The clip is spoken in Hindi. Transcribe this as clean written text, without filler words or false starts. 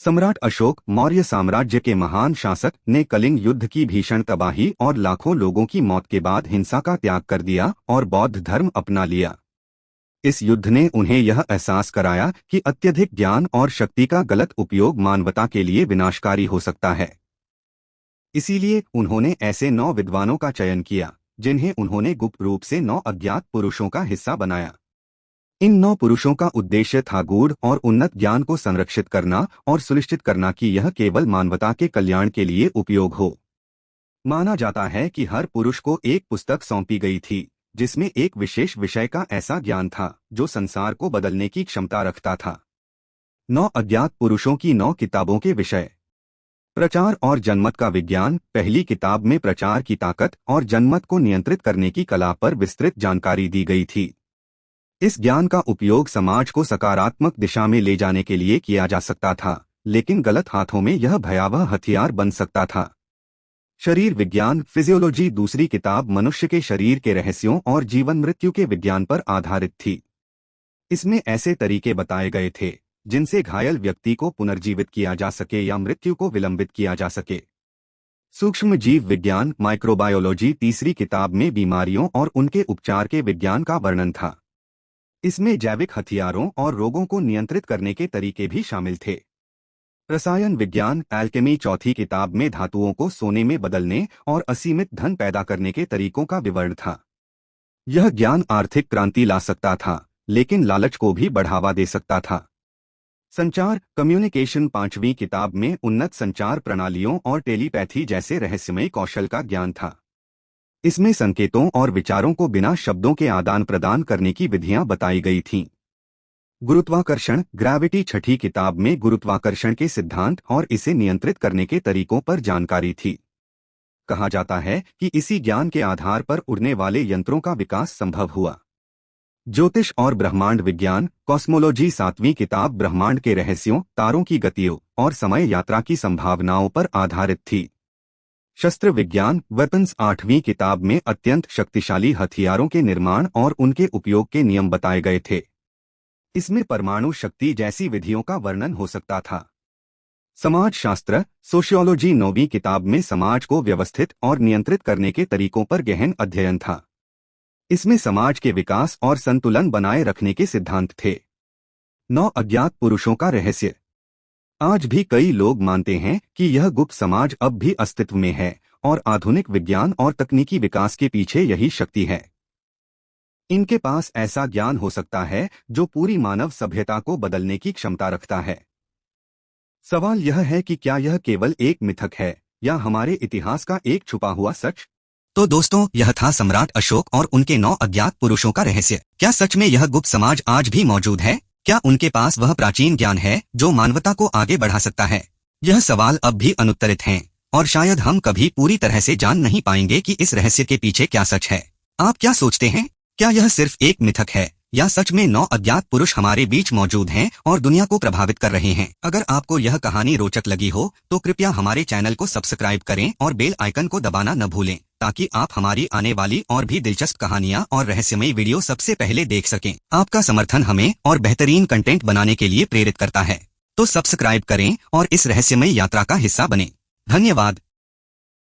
सम्राट अशोक मौर्य साम्राज्य के महान शासक ने कलिंग युद्ध की भीषण तबाही और लाखों लोगों की मौत के बाद हिंसा का त्याग कर दिया और बौद्ध धर्म अपना लिया। इस युद्ध ने उन्हें यह एहसास कराया कि अत्यधिक ज्ञान और शक्ति का गलत उपयोग मानवता के लिए विनाशकारी हो सकता है। इसीलिए उन्होंने ऐसे 9 विद्वानों का चयन किया, जिन्हें उन्होंने गुप्त रूप से 9 अज्ञात पुरुषों का हिस्सा बनाया। इन 9 पुरुषों का उद्देश्य था गूढ़ और उन्नत ज्ञान को संरक्षित करना और सुनिश्चित करना कि यह केवल मानवता के कल्याण के लिए उपयोग हो। माना जाता है कि हर पुरुष को एक पुस्तक सौंपी गई थी, जिसमें एक विशेष विषय का ऐसा ज्ञान था जो संसार को बदलने की क्षमता रखता था। 9 अज्ञात पुरुषों की 9 किताबों के विषय। प्रचार और जनमत का विज्ञान। पहली किताब में प्रचार की ताकत और जनमत को नियंत्रित करने की कला पर विस्तृत जानकारी दी गई थी। इस ज्ञान का उपयोग समाज को सकारात्मक दिशा में ले जाने के लिए किया जा सकता था, लेकिन गलत हाथों में यह भयावह हथियार बन सकता था। शरीर विज्ञान फिजियोलॉजी। दूसरी किताब मनुष्य के शरीर के रहस्यों और जीवन मृत्यु के विज्ञान पर आधारित थी। इसमें ऐसे तरीके बताए गए थे जिनसे घायल व्यक्ति को पुनर्जीवित किया जा सके या मृत्यु को विलंबित किया जा सके। सूक्ष्म जीव विज्ञान माइक्रोबायोलॉजी। तीसरी किताब में बीमारियों और उनके उपचार के विज्ञान का वर्णन था। इसमें जैविक हथियारों और रोगों को नियंत्रित करने के तरीके भी शामिल थे। रसायन विज्ञान एल्केमी। चौथी किताब में धातुओं को सोने में बदलने और असीमित धन पैदा करने के तरीकों का विवरण था। यह ज्ञान आर्थिक क्रांति ला सकता था, लेकिन लालच को भी बढ़ावा दे सकता था। संचार कम्युनिकेशन। पांचवी किताब में उन्नत संचार प्रणालियों और टेलीपैथी जैसे रहस्यमय कौशल का ज्ञान था। इसमें संकेतों और विचारों को बिना शब्दों के आदान प्रदान करने की विधियां बताई गई थीं। गुरुत्वाकर्षण ग्रेविटी। छठी किताब में गुरुत्वाकर्षण के सिद्धांत और इसे नियंत्रित करने के तरीकों पर जानकारी थी। कहा जाता है कि इसी ज्ञान के आधार पर उड़ने वाले यंत्रों का विकास संभव हुआ। ज्योतिष और ब्रह्मांड विज्ञान कॉस्मोलॉजी। सातवीं किताब ब्रह्मांड के रहस्यों, तारों की गतियों और समय यात्रा की संभावनाओं पर आधारित थी। शस्त्र विज्ञान वेपन्स। आठवीं किताब में अत्यंत शक्तिशाली हथियारों के निर्माण और उनके उपयोग के नियम बताए गए थे। इसमें परमाणु शक्ति जैसी विधियों का वर्णन हो सकता था। समाज शास्त्र सोशियोलॉजी। नौवीं किताब में समाज को व्यवस्थित और नियंत्रित करने के तरीकों पर गहन अध्ययन था। इसमें समाज के विकास और संतुलन बनाए रखने के सिद्धांत थे। 9 अज्ञात पुरुषों का रहस्य। आज भी कई लोग मानते हैं कि यह गुप्त समाज अब भी अस्तित्व में है और आधुनिक विज्ञान और तकनीकी विकास के पीछे यही शक्ति है। इनके पास ऐसा ज्ञान हो सकता है जो पूरी मानव सभ्यता को बदलने की क्षमता रखता है। सवाल यह है कि क्या यह केवल एक मिथक है या हमारे इतिहास का एक छुपा हुआ सच? तो दोस्तों, यह था सम्राट अशोक और उनके 9 अज्ञात पुरुषों का रहस्य। क्या सच में यह गुप्त समाज आज भी मौजूद है? क्या उनके पास वह प्राचीन ज्ञान है जो मानवता को आगे बढ़ा सकता है? यह सवाल अब भी अनुत्तरित हैं और शायद हम कभी पूरी तरह से जान नहीं पाएंगे कि इस रहस्य के पीछे क्या सच है। आप क्या सोचते हैं? क्या यह सिर्फ एक मिथक है या सच में 9 अज्ञात पुरुष हमारे बीच मौजूद हैं और दुनिया को प्रभावित कर रहे हैं? अगर आपको यह कहानी रोचक लगी हो तो कृपया हमारे चैनल को सब्सक्राइब करें और बेल आइकन को दबाना न भूलें, ताकि आप हमारी आने वाली और भी दिलचस्प कहानियां और रहस्यमयी वीडियो सबसे पहले देख सकें। आपका समर्थन हमें और बेहतरीन कंटेंट बनाने के लिए प्रेरित करता है। तो सब्सक्राइब करें और इस रहस्यमयी यात्रा का हिस्सा बनें। धन्यवाद।